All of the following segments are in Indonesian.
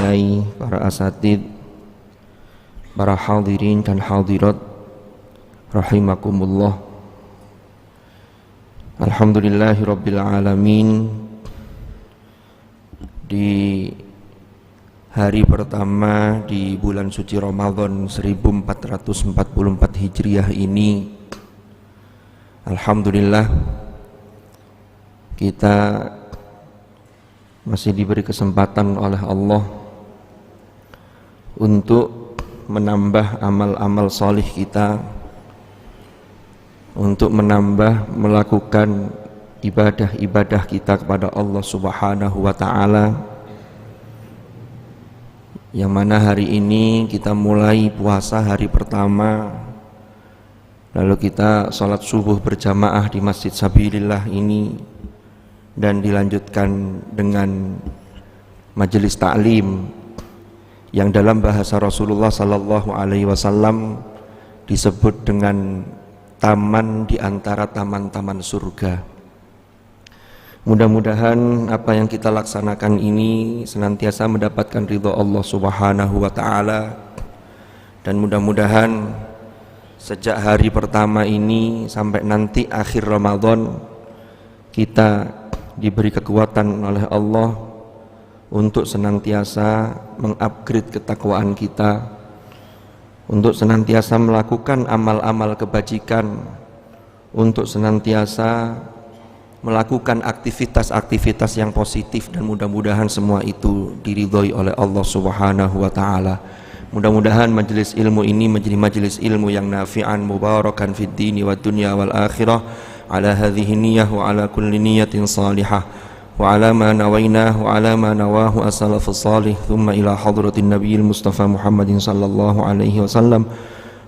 kiai, para asatid, para hadirin dan hadirat rahimakumullah. Alhamdulillahirabbil alamin. Di hari pertama di bulan suci Ramadan 1444 Hijriah ini, alhamdulillah kita masih diberi kesempatan oleh Allah untuk menambah amal-amal solih kita, untuk menambah melakukan ibadah-ibadah kita kepada Allah Subhanahu wa ta'ala, yang mana hari ini kita mulai puasa hari pertama, lalu kita sholat subuh berjamaah di Masjid Sabilillah ini, dan dilanjutkan dengan majelis ta'lim yang dalam bahasa Rasulullah sallallahu alaihi wasallam disebut dengan taman di antara taman-taman surga. Mudah-mudahan apa yang kita laksanakan ini senantiasa mendapatkan ridha Allah Subhanahu wa ta'ala, dan mudah-mudahan sejak hari pertama ini sampai nanti akhir Ramadan kita diberi kekuatan oleh Allah untuk senantiasa mengupgrade ketakwaan kita, untuk senantiasa melakukan amal-amal kebajikan, untuk senantiasa melakukan aktivitas-aktivitas yang positif, dan mudah-mudahan semua itu diridhoi oleh Allah Subhanahu wa ta'ala. Mudah-mudahan majelis ilmu ini menjadi majelis ilmu yang nafi'an mubarakan fid dini wad dunya wal akhirah, ala hadhihi niyyah wa ala kulli niyyatin salihah wa ala ma nawainah wa ala ma nawahu as-salafus salih, thumma ila hadratin nabiyil mustafa Muhammadin sallallahu alaihi wasallam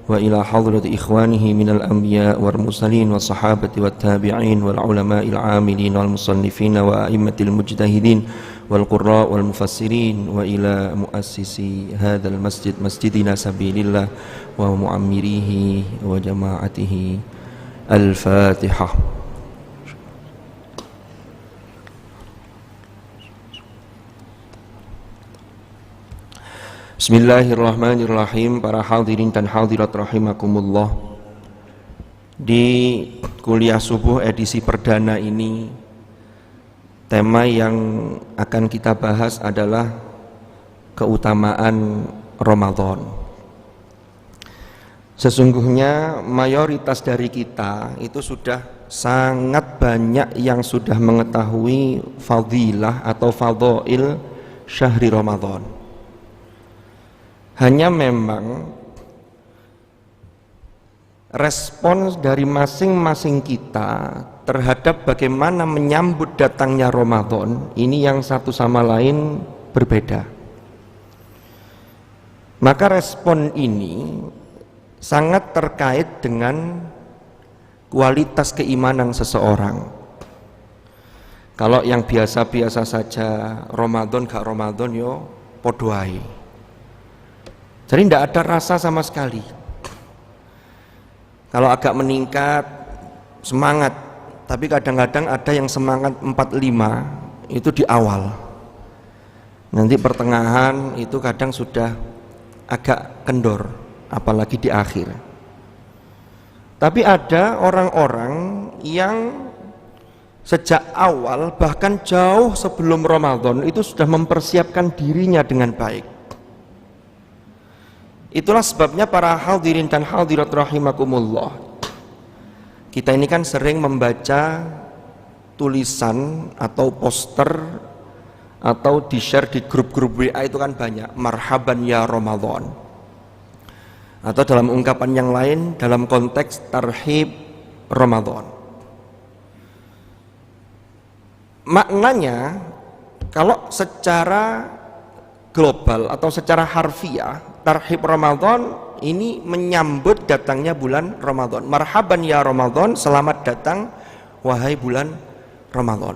wa ila hadrati ikhwanihi minal anbiya wal mursalin was sahabati wat tabi'in wal ulama'il amilin wal musannifin wa a'immatil mujtahidin wal qurra wal mufassirin wa ila muassisi hadzal masjid masjidina sabilillah wa muammirihi wa jama'atihi. Al-Fatihah. Bismillahirrahmanirrahim. Para hadirin dan hadirat rahimakumullah, di kuliah subuh edisi perdana ini, tema yang akan kita bahas adalah keutamaan Ramadan. Sesungguhnya mayoritas dari kita itu sudah sangat banyak yang sudah mengetahui fadilah atau fadhail syahri Ramadan. Hanya memang respon dari masing-masing kita terhadap bagaimana menyambut datangnya Ramadan ini yang satu sama lain berbeda. Maka respon ini sangat terkait dengan kualitas keimanan seseorang. Kalau yang biasa-biasa saja, Ramadan gak Ramadan yo podo ae. Jadi tidak ada rasa sama sekali. Kalau agak meningkat semangat, tapi kadang-kadang ada yang semangat 45 itu di awal. Nanti pertengahan itu kadang sudah agak kendor, apalagi di akhir. Tapi ada orang-orang yang sejak awal, bahkan jauh sebelum Ramadan itu sudah mempersiapkan dirinya dengan baik. Itulah sebabnya para hadirin dan hadirat rahimakumullah, kita ini kan sering membaca tulisan atau poster atau di-share di grup-grup WA itu kan banyak, marhaban ya Ramadan. Atau dalam ungkapan yang lain, dalam konteks tarhib Ramadan. Maknanya, kalau secara global atau secara harfiah, tarhib Ramadan ini menyambut datangnya bulan Ramadan. Marhaban ya Ramadan, selamat datang wahai bulan Ramadan.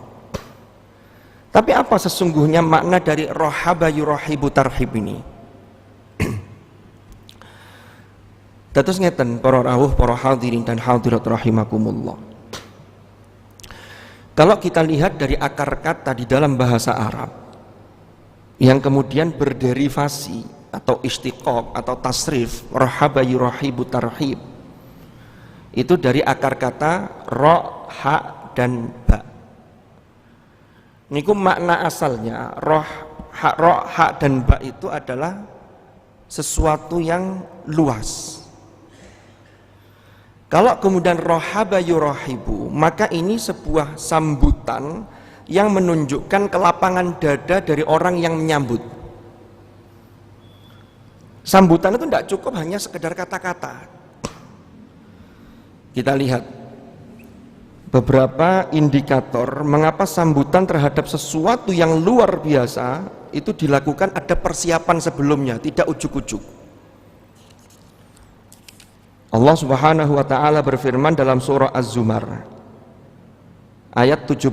Tapi apa sesungguhnya makna dari rohaba yurahibu tarhib ini? Dados ngeten para rawuh, para hadirin dan hadirat rahimakumullah. Kalau kita lihat dari akar kata di dalam bahasa Arab, yang kemudian berderivasi atau istiqaq atau tasrif rahaba yurahibu tarhib, itu dari akar kata ro, ha, dan ba. Niku makna asalnya ro, ha, dan ba itu adalah sesuatu yang luas. Kalau kemudian rohaba yurahibu, maka ini sebuah sambutan yang menunjukkan kelapangan dada dari orang yang menyambut. Sambutan itu tidak cukup hanya sekedar kata-kata. Kita lihat beberapa indikator mengapa sambutan terhadap sesuatu yang luar biasa itu dilakukan ada persiapan sebelumnya, tidak ujuk-ujuk. Allah Subhanahu wa taala berfirman dalam surah Az-Zumar ayat 71,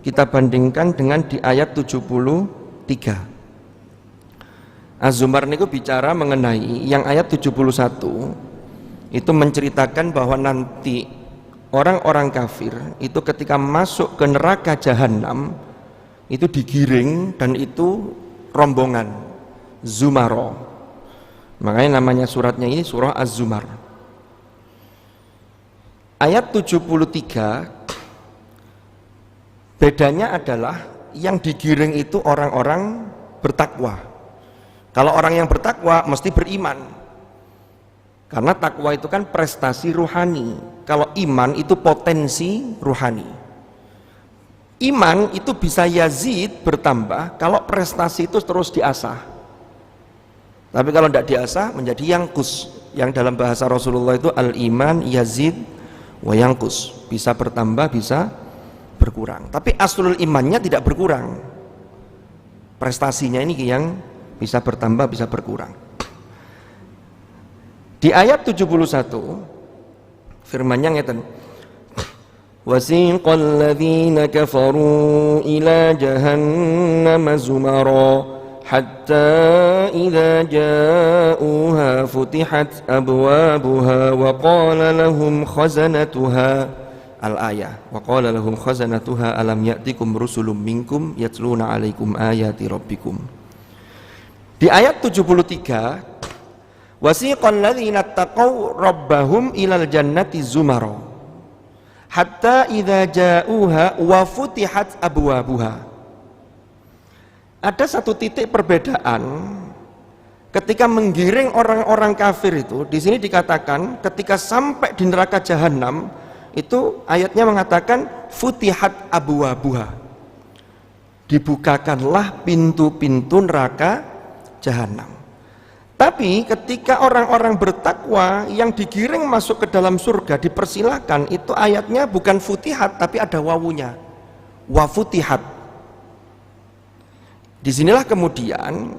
kita bandingkan dengan di ayat 73. Az-Zumar niku bicara mengenai yang ayat 71 itu menceritakan bahwa nanti orang-orang kafir itu ketika masuk ke neraka jahanam itu digiring, dan itu rombongan Zumaro. Makanya namanya suratnya ini surah Az-Zumar. Ayat 73 bedanya adalah yang digiring itu orang-orang bertakwa. Kalau orang yang bertakwa mesti beriman, karena takwa itu kan prestasi ruhani. Kalau iman itu potensi ruhani. Iman itu bisa yazid, bertambah, kalau prestasi itu terus diasah. Tapi kalau tidak diasah menjadi yangkus, yang dalam bahasa Rasulullah itu al-iman yazid wa yangkus, bisa bertambah bisa berkurang. Tapi aslul imannya tidak berkurang, prestasinya ini yang bisa bertambah bisa berkurang. Di ayat 71 firman-Nya ngeten, wasiqal ladzina kafaru ila jahannam zumara hatta idza ja'uha futihat abwabuha wa qala lahum khazanatuha, al-ayah, wa qala lahum khazanatuha alam ya'tikum rusulun minkum yatluna 'alaikum ayati rabbikum. Di ayat 73 wasiqal ladzina taqaw rabbahum ilal jannati zumara hatta idza ja'uha wa futihat abwabuha. Ada satu titik perbedaan ketika menggiring orang-orang kafir itu. Di sini dikatakan ketika sampai di neraka jahanam itu ayatnya mengatakan futihat abwabuha, dibukakanlah pintu-pintu neraka jahanam. Tapi ketika orang-orang bertakwa yang digiring masuk ke dalam surga dipersilakan, itu ayatnya bukan futihat tapi ada wawunya, wa futihat. Disinilah kemudian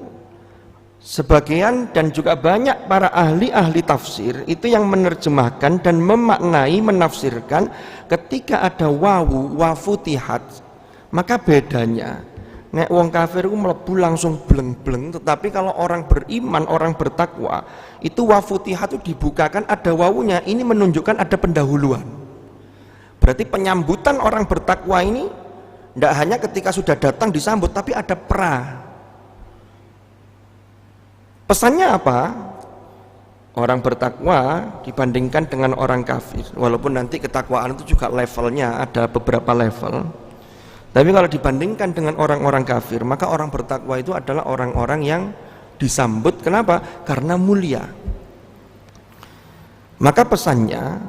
sebagian dan juga banyak para ahli-ahli tafsir itu yang menerjemahkan dan memaknai, menafsirkan ketika ada wawu wa futihat, maka bedanya nek wong kafir itu mlebu langsung bleng-bleng, tetapi kalau orang beriman, orang bertakwa itu wa futihat itu dibukakan ada wawunya. Ini menunjukkan ada pendahuluan. Berarti penyambutan orang bertakwa ini tidak hanya ketika sudah datang disambut, tapi ada pra. Pesannya apa? Orang bertakwa dibandingkan dengan orang kafir, walaupun nanti ketakwaan itu juga levelnya ada beberapa level, tapi kalau dibandingkan dengan orang-orang kafir, maka orang bertakwa itu adalah orang-orang yang disambut. Kenapa? Karena mulia. Maka pesannya,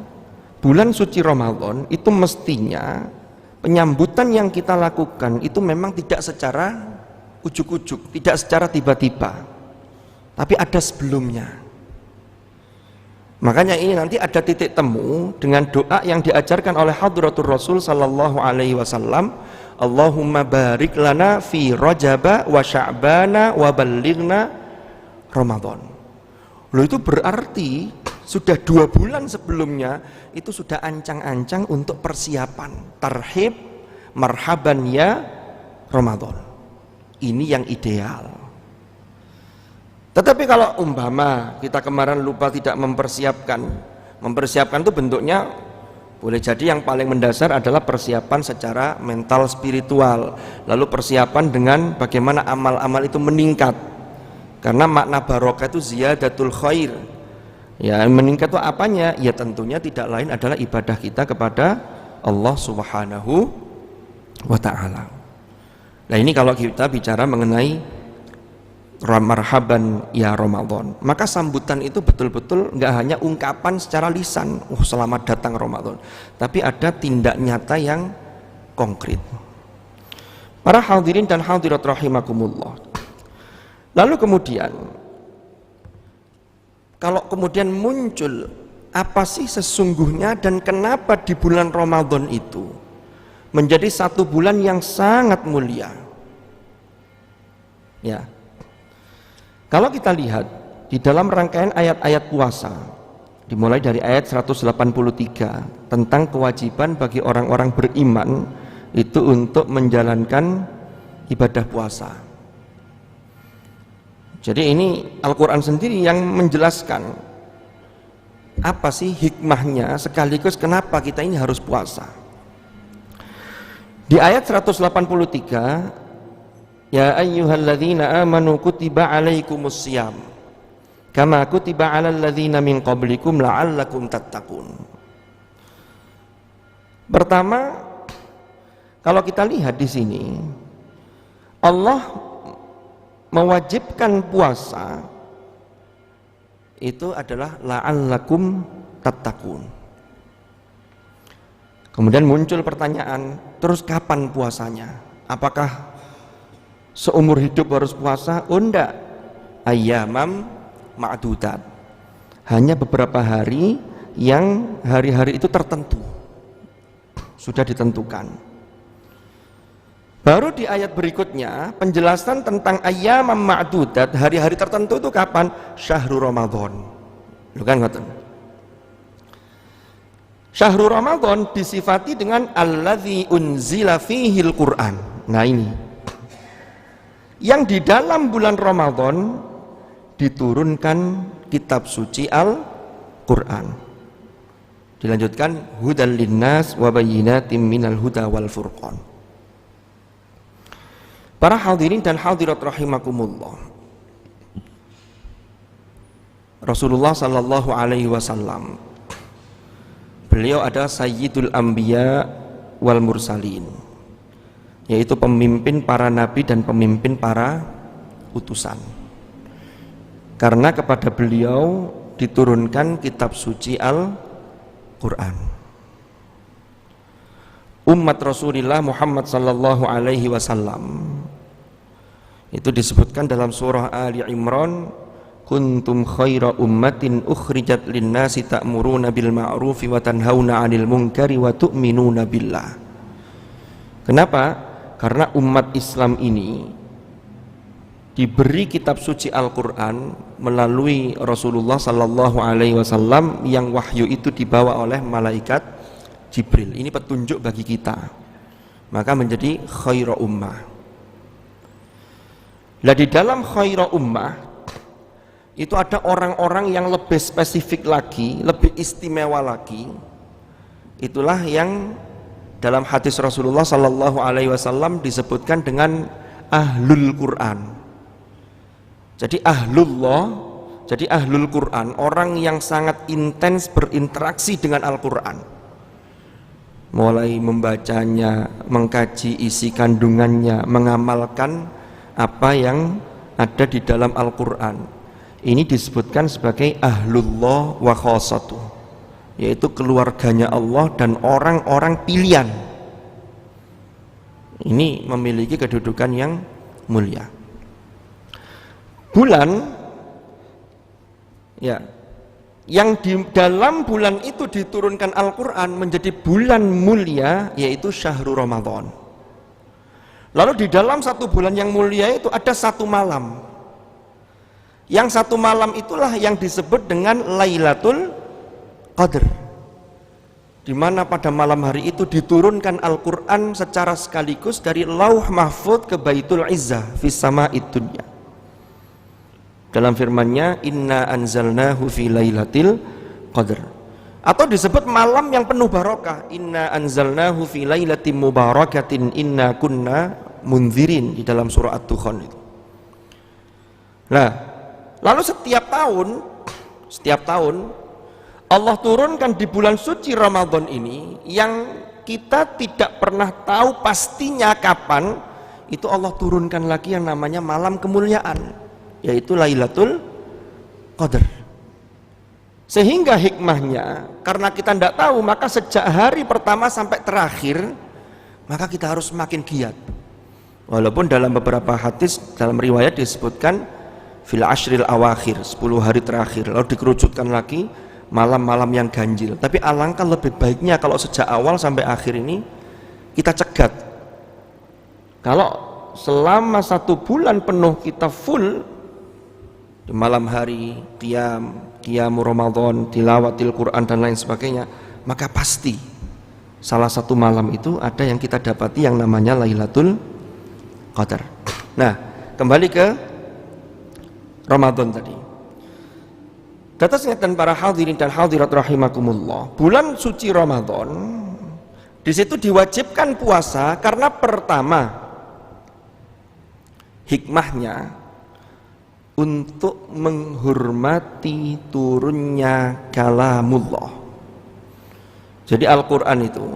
bulan suci Ramadan itu mestinya penyambutan yang kita lakukan itu memang tidak secara ujuk-ujuk, tidak secara tiba-tiba, tapi ada sebelumnya. Makanya ini nanti ada titik temu dengan doa yang diajarkan oleh Hadratur Rasul sallallahu alaihi wasallam, Allahumma barik lana fi Rajaba wa Sya'bana wa ballighna Ramadan. Loh, itu berarti sudah 2 bulan sebelumnya itu sudah ancang-ancang untuk persiapan tarhib, marhaban ya Ramadan. Ini yang ideal. Tetapi kalau umpama kita kemarin lupa tidak mempersiapkan itu bentuknya Boleh jadi yang paling mendasar adalah persiapan secara mental spiritual, lalu persiapan dengan bagaimana amal-amal itu meningkat. Karena makna barokah itu ziyadatul khair. Ya, meningkat itu apanya? Ya tentunya tidak lain adalah ibadah kita kepada Allah Subhanahu wa ta'ala. Nah ini kalau kita bicara mengenai marhaban ya Ramadan, maka sambutan itu betul-betul nggak hanya ungkapan secara lisan, selamat datang Ramadan, tapi ada tindak nyata yang konkret. Para hadirin dan hadirat rahimakumullah. Lalu kemudian, kalau kemudian muncul apa sih sesungguhnya dan kenapa di bulan Ramadan itu menjadi satu bulan yang sangat mulia? Ya. Kalau kita lihat di dalam rangkaian ayat-ayat puasa, dimulai dari ayat 183 tentang kewajiban bagi orang-orang beriman itu untuk menjalankan ibadah puasa. Jadi ini Al-Quran sendiri yang menjelaskan apa sih hikmahnya sekaligus kenapa kita ini harus puasa. Di ayat 183, ya ayyuhalladzina amanu kutiba alaikumus syiyam kama kutiba alal ladzina min qablikum la'allakum tattaqun. Pertama, kalau kita lihat di sini Allah mewajibkan puasa itu adalah la'allakum tattaqun. Kemudian muncul pertanyaan, terus kapan puasanya? Apakah seumur hidup harus puasa? Oh enggak, ayyamam ma'dudat, hanya beberapa hari yang hari-hari itu tertentu, sudah ditentukan. Baru di ayat berikutnya penjelasan tentang ayyamam ma'dudat, hari-hari tertentu itu kapan? Syahrul Ramadan. Lu kan ngoten. Syahrul Ramadan disifati dengan alladzi unzila fihil Qur'an. Nah ini yang di dalam bulan Ramadan diturunkan kitab suci Al-Quran. Dilanjutkan hudal linnas wa bayyinatin minal huda wal furqan. Para hadirin dan hadirat rahimakumullah, Rasulullah sallallahu alaihi wasallam, beliau adalah sayyidul anbiya wal mursalin, yaitu pemimpin para nabi dan pemimpin para utusan. Karena kepada beliau diturunkan kitab suci Al-Quran. Umat Rasulullah Muhammad sallallahu alaihi wasallam itu disebutkan dalam surah Ali Imran, kuntum khaira ummatin ukhrijat linnasi ta'muruna bil ma'rufi wa tanhauna 'anil munkari wa tu'minuna billah. Kenapa? Karena umat Islam ini diberi kitab suci Al-Quran melalui Rasulullah sallallahu alaihi wasallam yang wahyu itu dibawa oleh malaikat Jibril. Ini petunjuk bagi kita, maka menjadi khaira ummah. Nah di dalam khaira ummah itu ada orang-orang yang lebih spesifik lagi, lebih istimewa lagi. Itulah yang dalam hadis Rasulullah sallallahu alaihi wasallam disebutkan dengan ahlul Quran. Jadi ahlullah, jadi ahlul Quran, orang yang sangat intens berinteraksi dengan Al-Quran, mulai membacanya, mengkaji isi kandungannya, mengamalkan apa yang ada di dalam Al-Quran. Ini disebutkan sebagai ahlullah wa khosatu, yaitu keluarganya Allah dan orang-orang pilihan. Ini memiliki kedudukan yang mulia. Bulan ya yang di dalam bulan itu diturunkan Al-Quran menjadi bulan mulia, yaitu Syahrul Ramadan. Lalu di dalam satu bulan yang mulia itu ada satu malam. Yang satu malam itulah yang disebut dengan Lailatul Qadar, di mana pada malam hari itu diturunkan Al-Quran secara sekaligus dari Lauh Mahfuz ke Baitul Izzah fis sama'id dunya. Dalam firman-Nya, inna anzalnahu fi lailatul qadar. Atau disebut malam yang penuh barokah, inna anzalnahu fi lailatin mubarakatin inna kunna munzirin, di dalam surah Ad-Dukhan itu. Nah, lalu setiap tahun Allah turunkan di bulan suci Ramadan ini yang kita tidak pernah tahu pastinya kapan, itu Allah turunkan lagi yang namanya malam kemuliaan, yaitu Lailatul Qadar. Sehingga hikmahnya, karena kita tidak tahu, maka sejak hari pertama sampai terakhir, maka kita harus semakin giat. Walaupun dalam beberapa hadis, dalam riwayat disebutkan fil ashril awakhir, 10 hari terakhir, lalu dikerucutkan lagi malam-malam yang ganjil. Tapi alangkah lebih baiknya kalau sejak awal sampai akhir ini kita cegat. Kalau selama 1 bulan penuh kita full di malam hari qiyamul Ramadan, tilawatil Quran dan lain sebagainya, maka pasti salah satu malam itu ada yang kita dapati yang namanya Lailatul Qadar. Nah, kembali ke Ramadan tadi. Atas ingatan para hadirin dan hadirat rahimakumullah, bulan suci Ramadan di situ diwajibkan puasa karena pertama hikmahnya untuk menghormati turunnya kalamullah. Jadi Al-Quran itu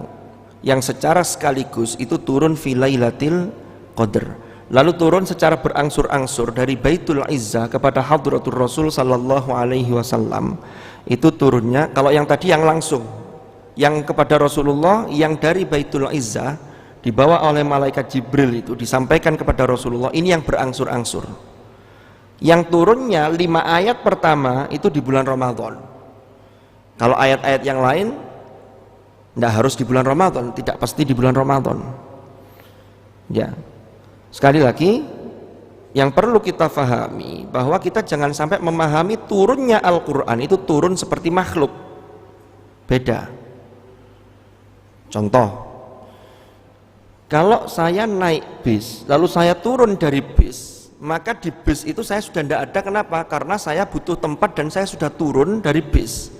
yang secara sekaligus itu turun fi lailatil qadar, lalu turun secara berangsur-angsur dari Baitul Izzah kepada Hadratul Rasul sallallahu alaihi wasallam. Itu turunnya, kalau yang tadi yang langsung, yang kepada Rasulullah, yang dari Baitul Izzah dibawa oleh malaikat Jibril itu disampaikan kepada Rasulullah, ini yang berangsur-angsur. Yang turunnya 5 ayat pertama itu di bulan Ramadan. Kalau ayat-ayat yang lain tidak harus di bulan Ramadan, tidak pasti di bulan Ramadan. Ya, sekali lagi yang perlu kita fahami bahwa kita jangan sampai memahami turunnya Al-Quran itu turun seperti makhluk. Beda. Contoh, kalau saya naik bis lalu saya turun dari bis, maka di bis itu saya sudah tidak ada. Kenapa? Karena saya butuh tempat dan saya sudah turun dari bis.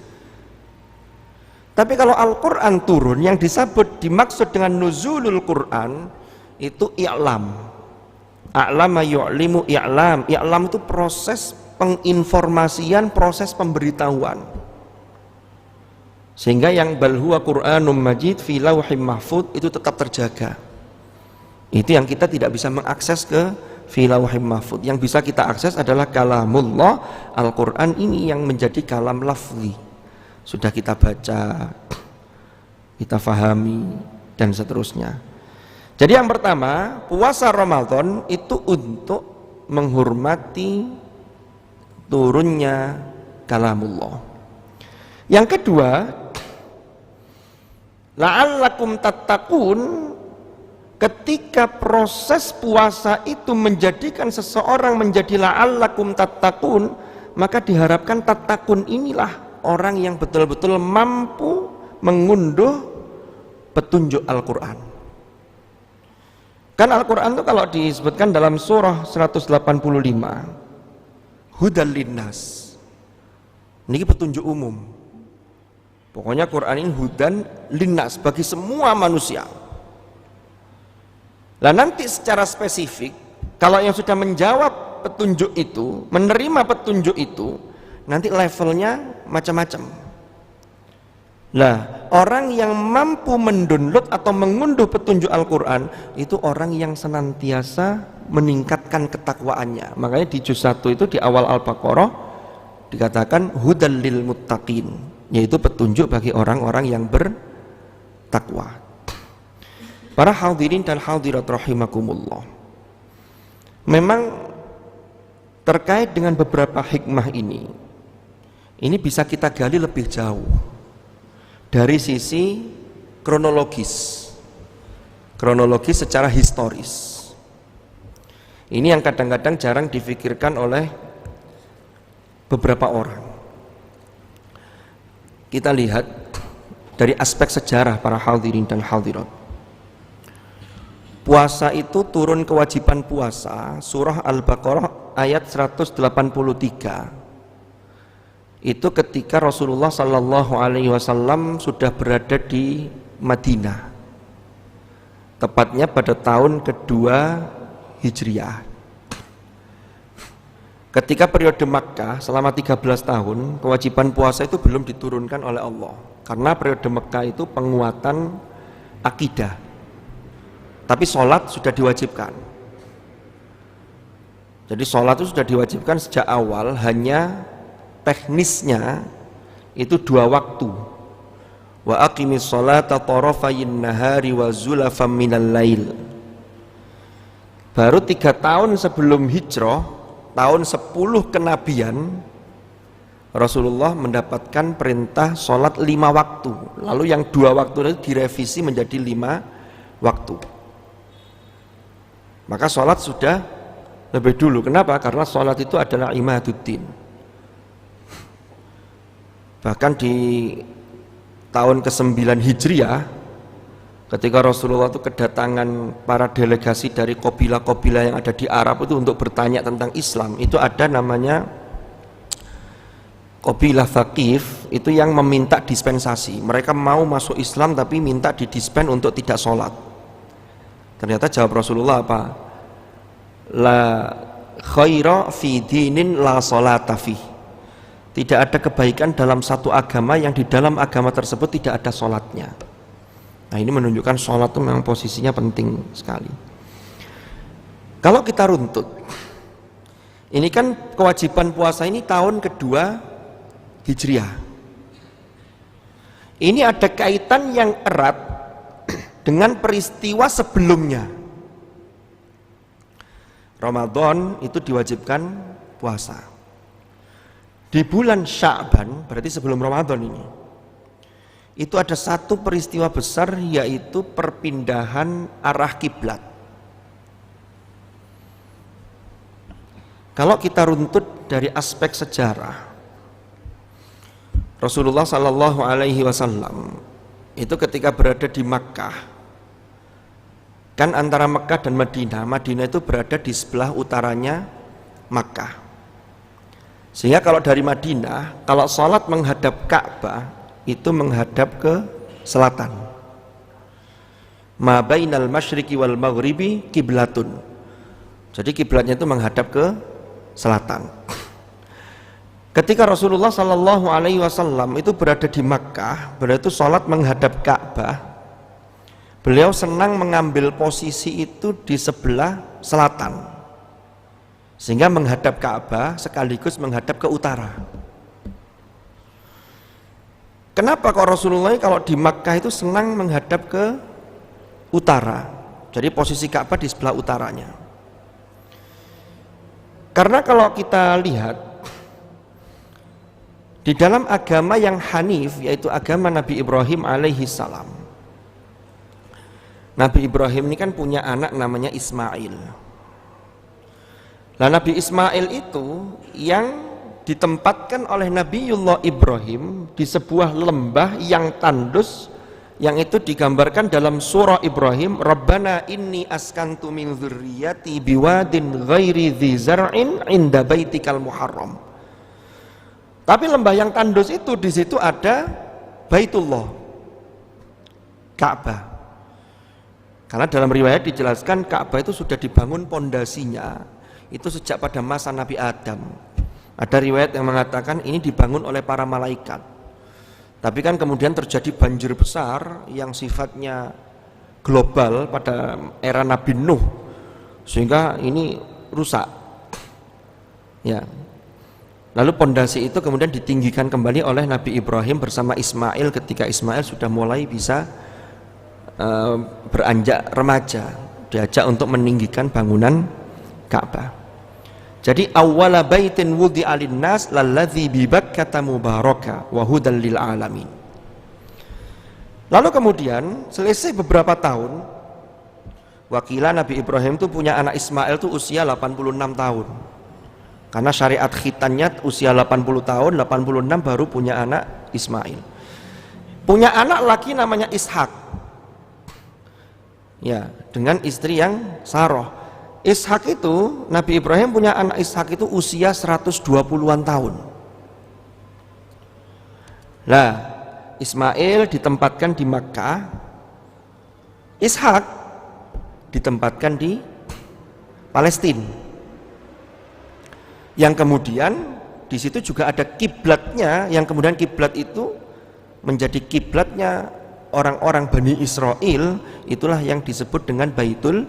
Tapi kalau Al-Quran turun, yang dimaksud dengan nuzulul Quran itu i'lam. A'lama yu'limu i'lam. I'lam itu proses penginformasian, proses pemberitahuan. Sehingga yang bal huwa Qur'anum Majid fi lauhim mahfud itu tetap terjaga. Itu yang kita tidak bisa mengakses ke fi lauhim mahfud. Yang bisa kita akses adalah kalamullah. Al-Quran ini yang menjadi kalam lafzi, sudah kita baca, kita fahami dan seterusnya. Jadi yang pertama, puasa Ramadan itu untuk menghormati turunnya kalamullah. Yang kedua, la'allakum tattaqun. Ketika proses puasa itu menjadikan seseorang menjadi la'allakum tattaqun, maka diharapkan tattaqun inilah orang yang betul-betul mampu mengunduh petunjuk Al-Quran. Kan Al-Quran itu kalau disebutkan dalam surah 185, hudal linnas, ini petunjuk umum. Pokoknya Quran ini hudan linnas, bagi semua manusia. Nah nanti secara spesifik, kalau yang sudah menjawab petunjuk itu, menerima petunjuk itu, nanti levelnya macam-macam. Nah, orang yang mampu mendownload atau mengunduh petunjuk Al-Quran itu orang yang senantiasa meningkatkan ketakwaannya. Makanya di juz 1 itu di awal Al-Baqarah dikatakan hudal lil muttaqin, yaitu petunjuk bagi orang-orang yang bertakwa. Para hadirin dan hadirat rahimakumullah, memang terkait dengan beberapa hikmah ini bisa kita gali lebih jauh dari sisi kronologis secara historis. Ini yang kadang-kadang jarang difikirkan oleh beberapa orang. Kita lihat dari aspek sejarah para hadirin dan hadirat. Puasa itu turun, kewajiban puasa surah Al-Baqarah ayat 183 itu ketika Rasulullah Sallallahu Alaihi Wasallam sudah berada di Madinah, tepatnya pada tahun kedua Hijriah. Ketika periode Makkah selama 13 tahun, kewajiban puasa itu belum diturunkan oleh Allah, karena periode Makkah itu penguatan akidah, tapi sholat sudah diwajibkan. Jadi sholat itu sudah diwajibkan sejak awal, hanya teknisnya itu 2 waktu. Wa aqimis sholata tarafayin nahari wa zulafam minal lail. Baru 3 tahun sebelum hijrah, tahun 10 kenabian, Rasulullah mendapatkan perintah sholat 5 waktu. Lalu yang 2 waktu itu direvisi menjadi 5 waktu. Maka sholat sudah lebih dulu. Kenapa? Karena sholat itu adalah imaduddin. Bahkan di tahun ke-9 Hijriah, ketika Rasulullah itu kedatangan para delegasi dari kabilah-kabilah yang ada di Arab itu untuk bertanya tentang Islam, itu ada namanya kabilah Thaqif, itu yang meminta dispensasi. Mereka mau masuk Islam tapi minta didispen untuk tidak sholat. Ternyata jawab Rasulullah apa? La khaira fi dinin la sholata fih. Tidak ada kebaikan dalam satu agama yang di dalam agama tersebut tidak ada sholatnya. Nah, ini menunjukkan sholat itu memang posisinya penting sekali. Kalau kita runtut, ini kan kewajiban puasa ini tahun kedua Hijriah. Ini ada kaitan yang erat dengan peristiwa sebelumnya. Ramadan itu diwajibkan puasa. Di bulan Sya'ban, berarti sebelum Ramadan ini, itu ada satu peristiwa besar, yaitu perpindahan arah kiblat. Kalau kita runtut dari aspek sejarah, Rasulullah Sallallahu Alaihi Wasallam itu ketika berada di Makkah, kan antara Makkah dan Madinah, Madinah itu berada di sebelah utaranya Makkah. Sehingga kalau dari Madinah, kalau sholat menghadap Ka'bah, itu menghadap ke selatan. Ma bainal masyriqi wal maghribi kiblatun. Jadi kiblatnya itu menghadap ke selatan. Ketika Rasulullah Sallallahu Alaihi Wasallam itu berada di Makkah, beliau itu sholat menghadap Ka'bah. Beliau senang mengambil posisi itu di sebelah selatan, sehingga menghadap Ka'bah sekaligus menghadap ke utara. Kenapa kok Rasulullah kalau di Makkah itu senang menghadap ke utara? Jadi posisi Ka'bah di sebelah utaranya. Karena kalau kita lihat di dalam agama yang hanif, yaitu agama Nabi Ibrahim alaihi salam, Nabi Ibrahim ini kan punya anak namanya Ismail. Nah, Nabi Ismail itu yang ditempatkan oleh Nabiullah Ibrahim di sebuah lembah yang tandus, yang itu digambarkan dalam surah Ibrahim, Rabbana inni askantu min dzurriyyati biwadin ghairi dzi zar'in 'inda baitikal muharram. Tapi lembah yang tandus itu, di situ ada Baitullah, Ka'bah. Karena dalam riwayat dijelaskan Ka'bah itu sudah dibangun pondasinya itu sejak pada masa Nabi Adam. Ada riwayat yang mengatakan ini dibangun oleh para malaikat. Tapi kan kemudian terjadi banjir besar yang sifatnya global pada era Nabi Nuh, sehingga ini rusak. Ya. Lalu pondasi itu kemudian ditinggikan kembali oleh Nabi Ibrahim bersama Ismail ketika Ismail sudah mulai bisa beranjak remaja, diajak untuk meninggikan bangunan Ka'bah. Jadi awwala baitin wudi'a lin-nas lalladzi bi Bakkah mubaraka wa hudan lil alamin. Lalu kemudian selesai beberapa tahun, wakilah Nabi Ibrahim itu punya anak Ismail itu usia 86 tahun. Karena syariat khitannya usia 80 tahun, 86 baru punya anak Ismail. Punya anak lagi namanya Ishak. Ya, dengan istri yang Sarah. Ishak itu, Nabi Ibrahim punya anak Ishak itu usia 120-an tahun. Lah, Ismail ditempatkan di Makkah, Ishak ditempatkan di Palestina. Yang kemudian di situ juga ada kiblatnya, yang kemudian kiblat itu menjadi kiblatnya orang-orang Bani Israel, itulah yang disebut dengan Baitul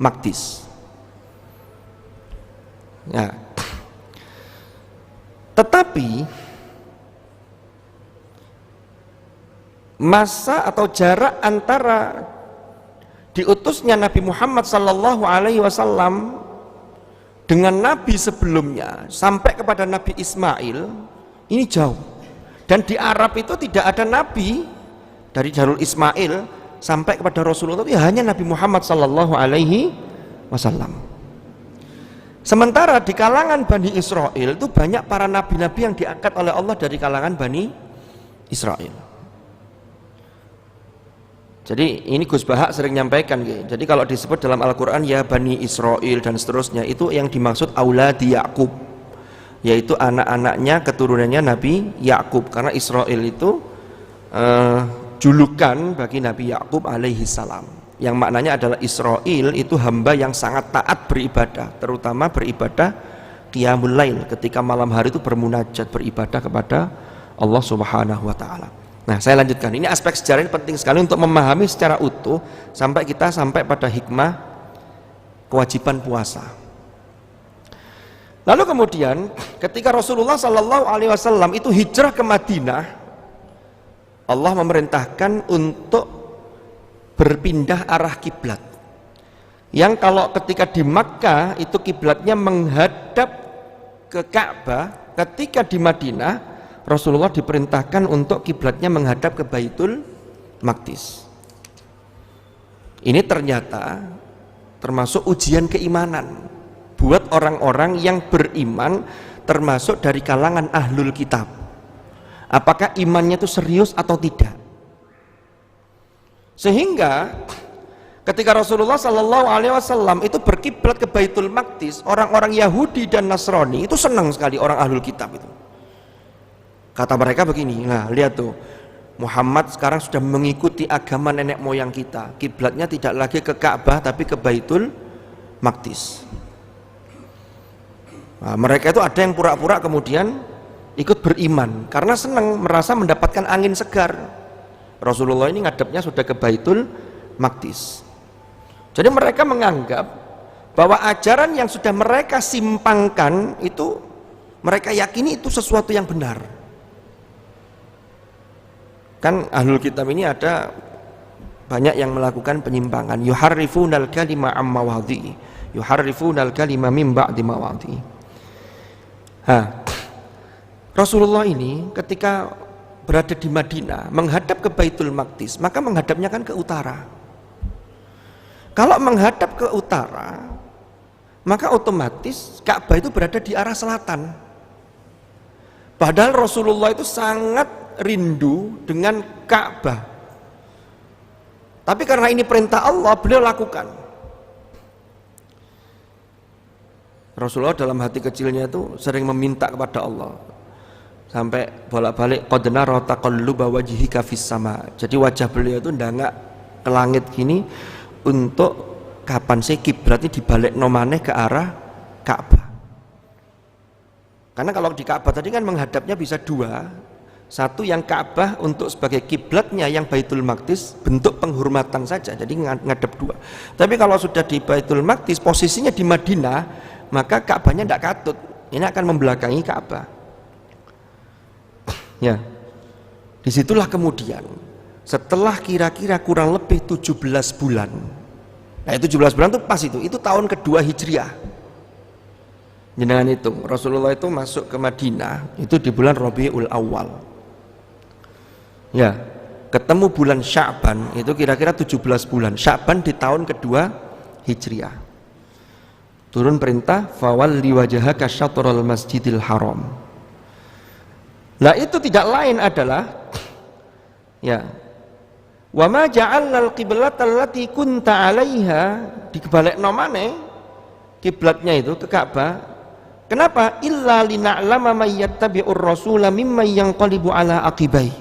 Maqdis. Ya. Tetapi masa atau jarak antara diutusnya Nabi Muhammad sallallahu alaihi wasallam dengan nabi sebelumnya sampai kepada Nabi Ismail ini jauh. Dan di Arab itu tidak ada nabi dari Darul Ismail sampai kepada Rasulullah, tapi hanya Nabi Muhammad sallallahu alaihi wasallam. Sementara di kalangan Bani Israel itu banyak para nabi-nabi yang diangkat oleh Allah dari kalangan Bani Israel. Jadi ini Gus Bahak sering nyampaikan, jadi kalau disebut dalam Al-Quran ya Bani Israel dan seterusnya, itu yang dimaksud auladi Ya'qub, yaitu anak-anaknya, keturunannya Nabi Ya'qub, karena Israel itu julukan bagi Nabi Ya'qub alaihi salam, yang maknanya adalah Israel itu hamba yang sangat taat beribadah, terutama beribadah qiyamul lail, ketika malam hari itu bermunajat, beribadah kepada Allah subhanahu wa ta'ala. Nah, saya lanjutkan. Ini aspek sejarah ini penting sekali untuk memahami secara utuh sampai kita sampai pada hikmah kewajiban puasa. Lalu kemudian ketika Rasulullah Sallallahu Alaihi Wasallam itu hijrah ke Madinah, Allah memerintahkan untuk berpindah arah kiblat. Yang kalau ketika di Makkah itu kiblatnya menghadap ke Ka'bah, ketika di Madinah Rasulullah diperintahkan untuk kiblatnya menghadap ke Baitul Maqdis. Ini ternyata termasuk ujian keimanan buat orang-orang yang beriman, termasuk dari kalangan ahlul kitab. Apakah imannya itu serius atau tidak? Sehingga ketika Rasulullah Sallallahu Alaihi Wasallam itu berkiblat ke Baitul Maqdis, orang-orang Yahudi dan Nasrani itu senang sekali, orang ahlul kitab itu. Kata mereka begini, nah lihat tuh, Muhammad sekarang sudah mengikuti agama nenek moyang kita, kiblatnya tidak lagi ke Ka'bah tapi ke Baitul Maqdis. Nah, mereka itu ada yang pura-pura kemudian ikut beriman karena senang, merasa mendapatkan angin segar. Rasulullah ini ngadepnya sudah ke Baitul Maqdis. Jadi mereka menganggap bahwa ajaran yang sudah mereka simpangkan itu, mereka yakini itu sesuatu yang benar. Kan ahlul kitab ini ada banyak yang melakukan penyimpangan, yuharrifunal kalima amma mawadhi'i, yuharrifunal kalima min ba'di mawadhi'i. Rasulullah ini ketika berada di Madinah menghadap ke Baitul Maqdis, maka menghadapnya kan ke utara. Kalau menghadap ke utara, maka otomatis Ka'bah itu berada di arah selatan. Padahal Rasulullah itu sangat rindu dengan Ka'bah, tapi karena ini perintah Allah, beliau lakukan. Rasulullah dalam hati kecilnya itu sering meminta kepada Allah, sampai bolak-balik qad nara taqalluba wajhika fis sama. Jadi wajah beliau itu ndangak ke langit gini, untuk kapan sih kiblatnya dibalik nomane ke arah Ka'bah. Karena kalau di Ka'bah tadi kan menghadapnya bisa dua, satu yang Ka'bah untuk sebagai kiblatnya, yang Baitul Maqdis bentuk penghormatan saja, jadi ngadep dua. Tapi kalau sudah di Baitul Maqdis posisinya di Madinah, maka Ka'bahnya tidak katut, ini akan membelakangi Ka'bah. Ya, disitulah kemudian setelah kira-kira kurang lebih 17 bulan, nah 17 bulan itu pas itu tahun kedua Hijriah. Jenengan itu Rasulullah itu masuk ke Madinah itu di bulan Rabiul Awal. Ya, ketemu bulan Sya'ban itu kira-kira 17 bulan. Sya'ban di tahun kedua Hijriah. Turun perintah fawalli wajhaka syatrul masjidil haram. Lah itu tidak lain adalah ya, wa ma ja'alna al-qiblata allati kunta 'alaiha, dibalik nomane kiblatnya itu ke Ka'bah, Kenapa? Illa lina'lama may yattabi'ur rasula mimman yanqalibu ala aqibai.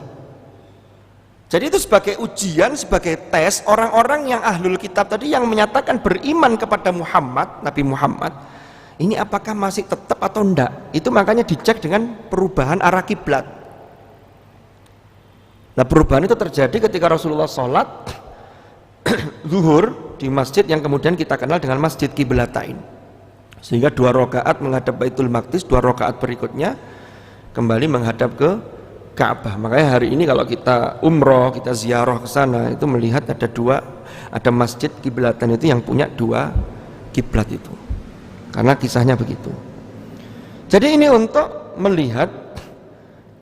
Jadi itu sebagai ujian, sebagai tes orang-orang yang ahlul kitab tadi yang menyatakan beriman kepada Muhammad, Nabi Muhammad. Ini apakah masih tetap atau enggak? Itu makanya dicek dengan perubahan arah kiblat. Nah, perubahan itu terjadi ketika Rasulullah sholat zuhur di masjid yang kemudian kita kenal dengan Masjid Qiblatain. Sehingga 2 rakaat menghadap Baitul Maqdis, 2 rakaat berikutnya kembali menghadap ke Ka'bah. Makanya hari ini kalau kita umroh, kita ziarah ke sana, itu melihat ada Masjid Qiblatan itu yang punya 2 kiblat itu. Karena kisahnya begitu. Jadi ini untuk melihat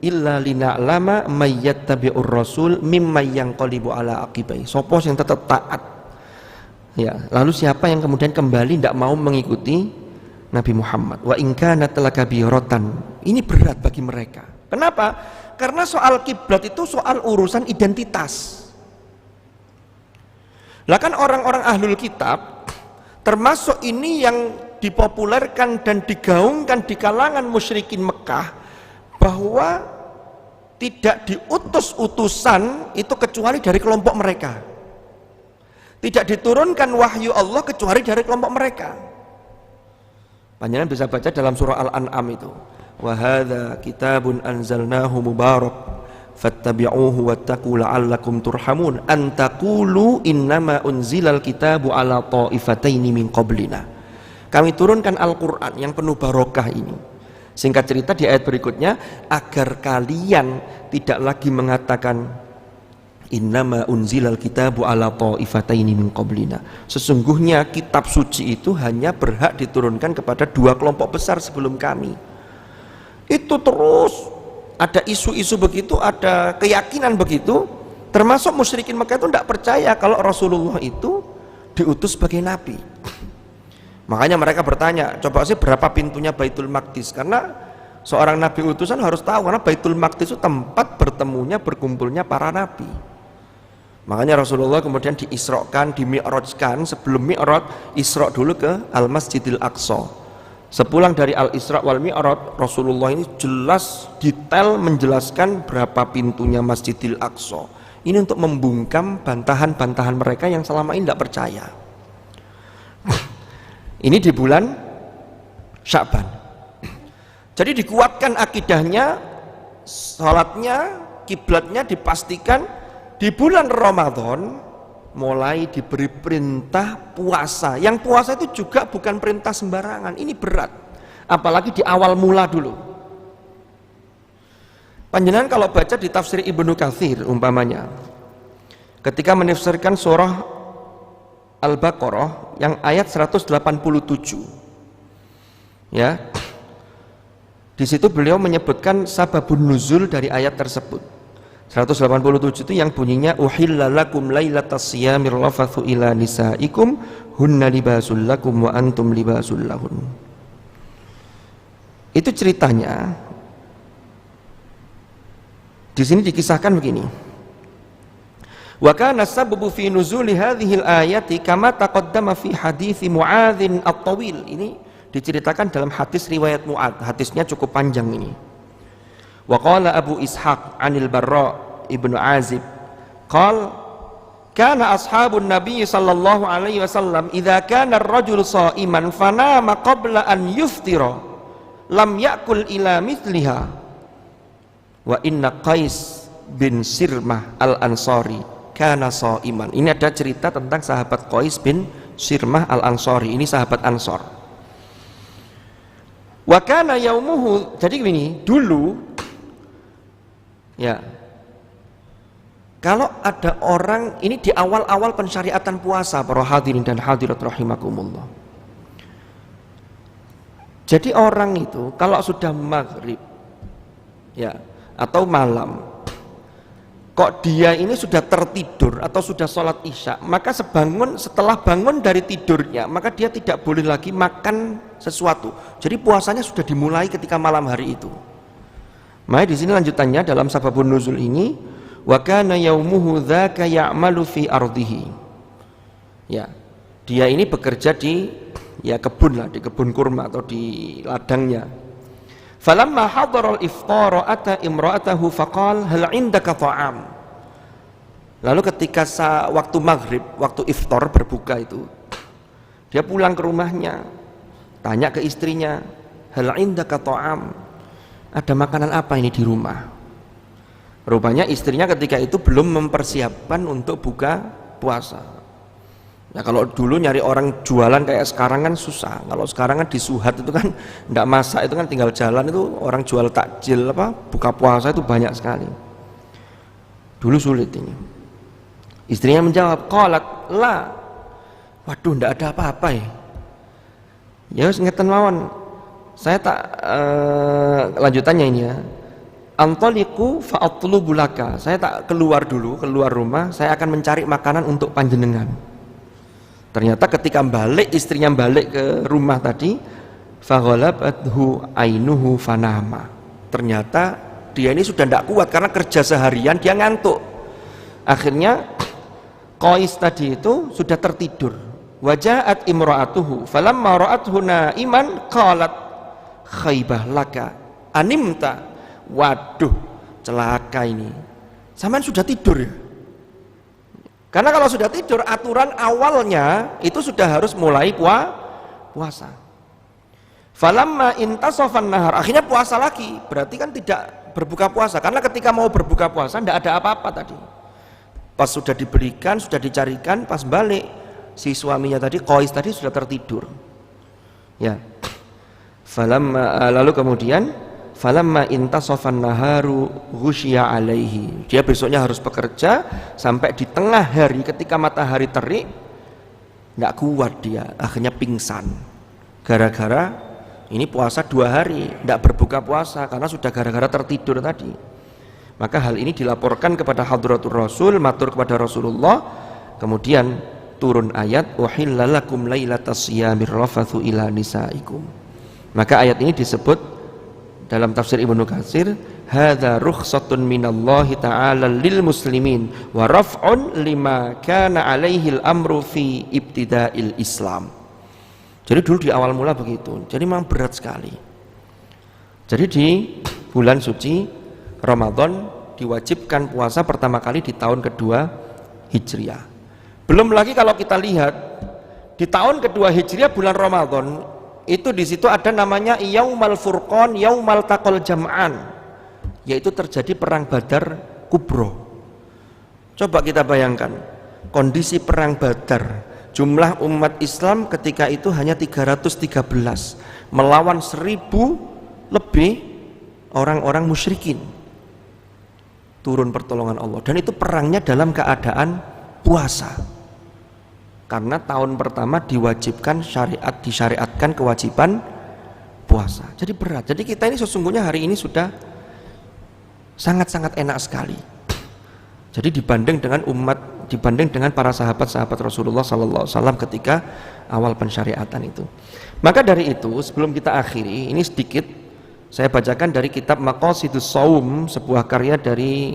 illa lina'lama may yattabi'ur rasul mimman yanqalibu ala aqibai. Sapa yang tetap taat. Ya, lalu siapa yang kemudian kembali tidak mau mengikuti Nabi Muhammad? Wa in kanat lakabiratan. Ini berat bagi mereka. Kenapa? Karena soal kiblat itu soal urusan identitas. Lah kan orang-orang ahlul kitab termasuk ini yang dipopulerkan dan digaungkan di kalangan musyrikin Mekah bahwa tidak diutus utusan itu kecuali dari kelompok mereka. Tidak diturunkan wahyu Allah kecuali dari kelompok mereka. Panjenengan bisa baca dalam surah Al-An'am itu. Wa hadza kitabun anzalnahu mubarak fattabi'uhu wattaqu la'allakum turhamun an taqulu innama unzilal kitabu ala ta'ifataini min qablina. Kami turunkan Al-Qur'an yang penuh barokah ini. Singkat cerita di ayat berikutnya, agar kalian tidak lagi mengatakan innama unzilal kitabu ala ta'ifataini min qablina. Sesungguhnya kitab suci itu hanya berhak diturunkan kepada 2 kelompok besar sebelum kami. Itu terus ada isu-isu begitu, ada keyakinan begitu, termasuk musyrikin Mekah itu tidak percaya kalau Rasulullah itu diutus sebagai nabi. Makanya mereka bertanya, coba sih berapa pintunya Baitul Maqdis? Karena seorang nabi utusan harus tahu, karena Baitul Maqdis itu tempat bertemunya, berkumpulnya para nabi. Makanya Rasulullah kemudian diisrokan, dimi'rajkan. Sebelum mi'raj, isra dulu ke Al-Masjidil Aqsa. Sepulang dari Al-Isra wal Mi'raj, Rasulullah ini jelas detail menjelaskan berapa pintunya Masjidil Aqsa. Ini untuk membungkam bantahan-bantahan mereka yang selama ini tidak percaya. Ini di bulan Sya'ban. Jadi dikuatkan akidahnya, salatnya, kiblatnya dipastikan. Di bulan Ramadan mulai diberi perintah puasa. Yang puasa itu juga bukan perintah sembarangan. Ini berat. Apalagi di awal mula dulu. Panjenengan kalau baca di tafsir Ibnu Katsir umpamanya, ketika menafsirkan surah Al-Baqarah yang ayat 187, ya, di situ beliau menyebutkan sababun nuzul dari ayat tersebut. 187 itu yang bunyinya uhilla lakum lailatas siyamir rafathu ila nisaikum hunna libasul lakum wa antum libasul lahun. Itu ceritanya di sini dikisahkan begini. Wa kana sababu fi nuzuli hadhil ayati kama taqaddama fi hadithi Mu'adzin at-tawil. Ini diceritakan dalam hadis riwayat Mu'adz. Hadisnya cukup panjang ini. Wa qala Abu Ishaq 'anil Barra ibnu Azib qala kana ashabun Nabi sallallahu alaihi wasallam idza kana ar-rajul sha'iman fanama qabla an yuftira lam ya'kul ila mithliha wa inna Qais bin Sirmah al-Ansari kana sha'iman. Ini ada cerita tentang sahabat Qais bin Sirmah al-Ansari. Ini sahabat Ansor. Wa kana yaumuhu, jadi begini, dulu ya, kalau ada orang, ini di awal-awal pensyariatan puasa para hadirin dan hadirat rahimakumullah. Jadi orang itu kalau sudah maghrib ya atau malam, kok dia ini sudah tertidur atau sudah sholat isya, maka setelah bangun dari tidurnya, maka dia tidak boleh lagi makan sesuatu. Jadi puasanya sudah dimulai ketika malam hari itu. Maka di sini lanjutannya dalam sababun nuzul ini, wa kana yaumuhu dzaka ya'malu fi ardihi. Ya, dia ini bekerja di ya kebun lah, di kebun kurma atau di ladangnya. Falamma hadara al-iftar ata imra'atahu faqal hal 'indaka ta'am. Lalu ketika waktu maghrib, waktu iftar berbuka itu, dia pulang ke rumahnya, tanya ke istrinya, hal 'indaka ta'am, ada makanan apa ini di rumah? Rupanya istrinya ketika itu belum mempersiapkan untuk buka puasa. Ya kalau dulu nyari orang jualan kayak sekarang kan susah. Kalau sekarang kan di Suhat itu kan enggak masak, itu kan tinggal jalan, itu orang jual takjil buka puasa itu banyak sekali. Dulu sulit ini. Istrinya menjawab, qalat la. Waduh, enggak ada apa-apa ya. Ya wis ngeten mawon. Saya tak lanjutannya ini ya. Antaliqu fa atlubu laka. Saya tak keluar rumah, saya akan mencari makanan untuk panjenengan. Ternyata ketika istrinya balik ke rumah tadi, faghalabathu ainuhu fanama. Ternyata dia ini sudah tidak kuat karena kerja seharian, dia ngantuk. Akhirnya Qais tadi itu sudah tertidur. Wajaat imra'atuhu falamma ra'athu naiman qalat khaybah laka animta. Waduh, celaka ini. Sampean sudah tidur ya? Karena kalau sudah tidur, aturan awalnya itu sudah harus mulai puasa. Falamma intasafan nahar, akhirnya puasa lagi. Berarti kan tidak berbuka puasa. Karena ketika mau berbuka puasa tidak ada apa-apa tadi. Pas sudah diberikan, sudah dicarikan, pas balik si suaminya tadi, Qais tadi sudah tertidur. Ya. Lalu kemudian falamma intasafan naharu ghusyiya alaihi. Dia besoknya harus bekerja sampai di tengah hari ketika matahari terik, enggak kuat dia, akhirnya pingsan. Gara-gara ini puasa 2 hari, enggak berbuka puasa karena sudah gara-gara tertidur tadi. Maka hal ini dilaporkan kepada Hadratur Rasul, matur kepada Rasulullah. Kemudian turun ayat uhillalakum lailatas siyamir rafathu ila nisaikum. Maka ayat ini disebut dalam tafsir Ibnu Katsir, hadza rukhsatun minallahi ta'ala lil muslimin wa raf'un lima kana alaihi al-amru fi ibtida'il Islam. Jadi dulu di awal mula begitu. Jadi memang berat sekali. Jadi di bulan suci Ramadan diwajibkan puasa pertama kali di tahun kedua Hijriah. Belum lagi kalau kita lihat di tahun kedua Hijriah bulan Ramadan itu di situ ada namanya Yaumal Furqan, Yaumal Taqal Jam'an, yaitu terjadi perang Badar Kubro. Coba kita bayangkan kondisi perang Badar, jumlah umat Islam ketika itu hanya 313 melawan 1000 lebih orang-orang musyrikin. Turun pertolongan Allah, dan itu perangnya dalam keadaan puasa. Karena tahun pertama disyariatkan kewajiban puasa. Jadi berat. Jadi kita ini sesungguhnya hari ini sudah sangat-sangat enak sekali. Jadi dibanding dengan para sahabat-sahabat Rasulullah SAW ketika awal pensyariatan itu. Maka dari itu, sebelum kita akhiri, ini sedikit saya bacakan dari kitab Maqasidus Shaum, sebuah karya dari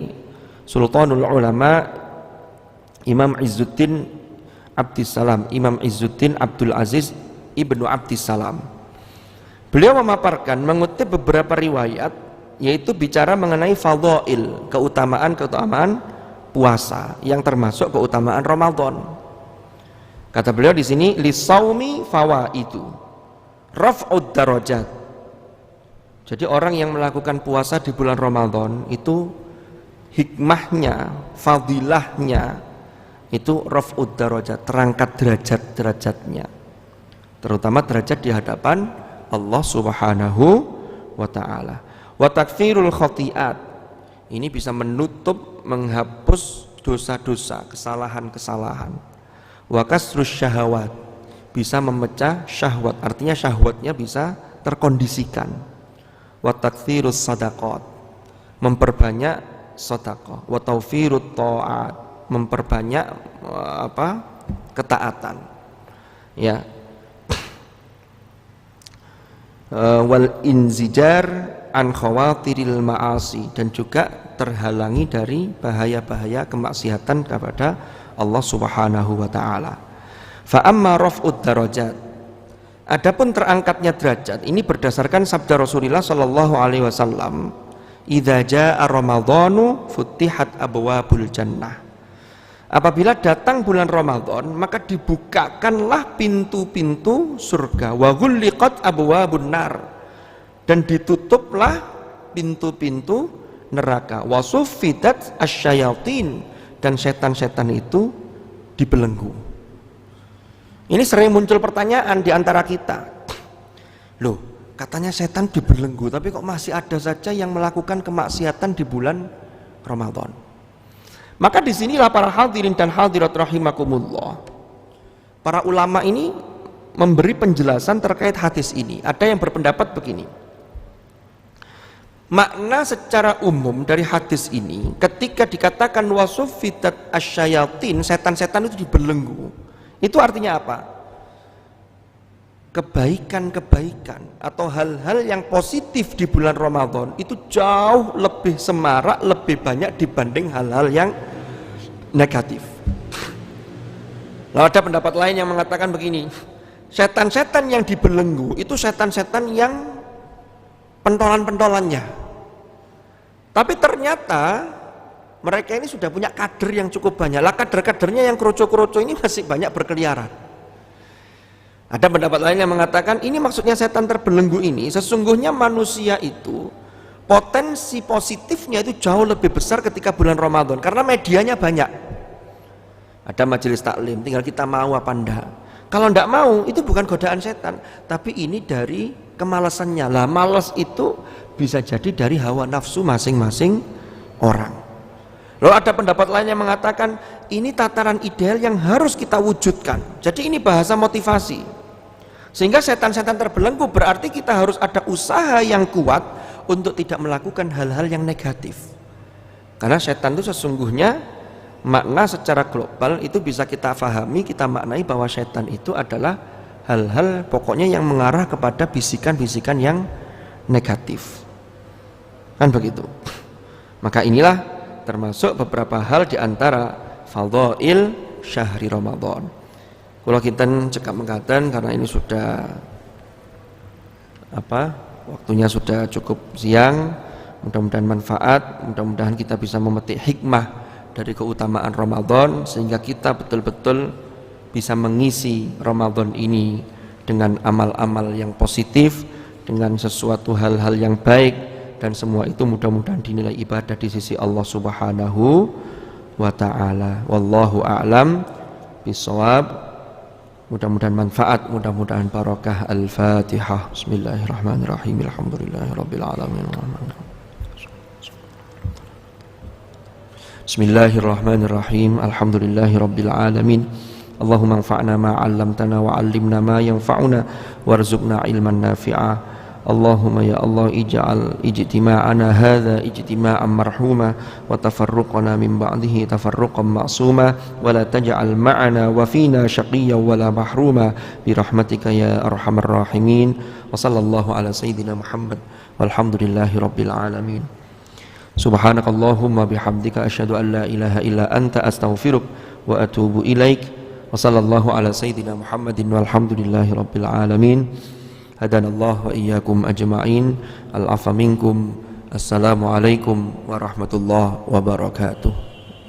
Sultanul Ulama Imam Izzuddin Abdissalam, Imam Izzuddin Abdul Aziz Ibnu Abdissalam. Beliau memaparkan, mengutip beberapa riwayat, yaitu bicara mengenai fadhail, keutamaan puasa yang termasuk keutamaan Ramadan. Kata beliau di sini, lisaumi fawaidu raf'ud darajat. Jadi orang yang melakukan puasa di bulan Ramadan itu hikmahnya, fadilahnya itu raf'ud darajat, terangkat derajat-derajatnya, terutama derajat di hadapan Allah Subhanahu wa taala. Wa takfirul khati'at, ini bisa menutup, menghapus dosa-dosa, kesalahan-kesalahan. Wa kasrus syahawat, bisa memecah syahwat, artinya syahwatnya bisa terkondisikan. Wa takfirus sadaqat, memperbanyak sedekah. Wa tawfirut ta'at, memperbanyak ketaatan, ya. Wal inzijar an khawatiril ma'asi, dan juga terhalangi dari bahaya-bahaya kemaksiatan kepada Allah Subhanahu wa taala. Fa amma raf'ud darajat, Adapun terangkatnya derajat ini berdasarkan sabda Rasulullah sallallahu alaihi wasallam, "Idza jaa Ramadhanu futihat abwabul jannah." Apabila datang bulan Ramadan, maka dibukakanlah pintu-pintu surga, wa ghulliqat abwabun nar, dan ditutuplah pintu-pintu neraka, wa suffidat asyayatin, dan setan-setan itu dibelenggu. Ini sering muncul pertanyaan di antara kita. Loh, katanya setan dibelenggu, tapi kok masih ada saja yang melakukan kemaksiatan di bulan Ramadan? Maka disinilah para hadirin dan hadirat rahimakumullah, para ulama ini memberi penjelasan terkait hadis ini. Ada yang berpendapat begini, makna secara umum dari hadis ini ketika dikatakan wasuffitat asyayatin, setan-setan itu dibelenggu, itu artinya apa? Kebaikan-kebaikan atau hal-hal yang positif di bulan Ramadan itu jauh lebih semarak, lebih banyak dibanding hal-hal yang negatif. Lalu ada pendapat lain yang mengatakan begini, setan-setan yang dibelenggu itu setan-setan yang pentolan-pentolannya, tapi ternyata mereka ini sudah punya kader yang cukup banyak. Lah kader-kadernya yang kroco-kroco ini masih banyak berkeliaran. Ada pendapat lain yang mengatakan ini maksudnya setan terbelenggu ini, sesungguhnya manusia itu potensi positifnya itu jauh lebih besar ketika bulan Ramadan karena medianya banyak. Ada majelis taklim, tinggal kita mau apa enggak. Kalau enggak mau, itu bukan godaan setan, tapi ini dari kemalasannya. Lah malas itu bisa jadi dari hawa nafsu masing-masing orang. Lalu ada pendapat lain yang mengatakan ini tataran ideal yang harus kita wujudkan. Jadi ini bahasa motivasi. Sehingga setan-setan terbelenggu berarti kita harus ada usaha yang kuat untuk tidak melakukan hal-hal yang negatif. Karena setan itu sesungguhnya makna secara global itu bisa kita fahami, kita maknai bahwa setan itu adalah hal-hal pokoknya yang mengarah kepada bisikan-bisikan yang negatif. Kan begitu. Maka inilah termasuk beberapa hal di antara fadhail syahri Ramadan. Kalau kita cekap mengatakan karena ini sudah waktunya sudah cukup siang, mudah-mudahan manfaat, mudah-mudahan kita bisa memetik hikmah dari keutamaan Ramadan sehingga kita betul-betul bisa mengisi Ramadan ini dengan amal-amal yang positif, dengan sesuatu hal-hal yang baik, dan semua itu mudah-mudahan dinilai ibadah di sisi Allah Subhanahu wa ta'ala. Wallahu a'lam bishawab. Mudah-mudahan manfaat, mudah-mudahan barakah. Al-Fatihah. Bismillahirrahmanirrahim. Alhamdulillahirabbil alamin. Bismillahirrahmanirrahim. Alhamdulillahirabbil alamin. Allahumma anfa'na ma 'allamtana wa 'allimna ma yanfa'una warzuqna ilman nafi'a. Allahumma ya Allah ij'al ijtima'ana hadza ijtima'an marhuma wa tafarruqana min ba'dihi tafarruqan ma'suma wa la taj'al ma'ana wa fina shaqiyyan wa la mahruma bi rahmatika ya arhamar rahimin. Wa sallallahu ala sayyidina Muhammad walhamdulillahi rabbil alamin. Subhanakallahumma bihamdika asyhadu an la ilaha illa anta astaghfiruk wa atubu ilaik. Wa sallallahu ala sayyidina Muhammadin walhamdulillahi rabbil alamin. Hadanallahu wa iyyakum ajma'in. Al-'afwa minkum. Assalamualaikum warahmatullahi wabarakatuh.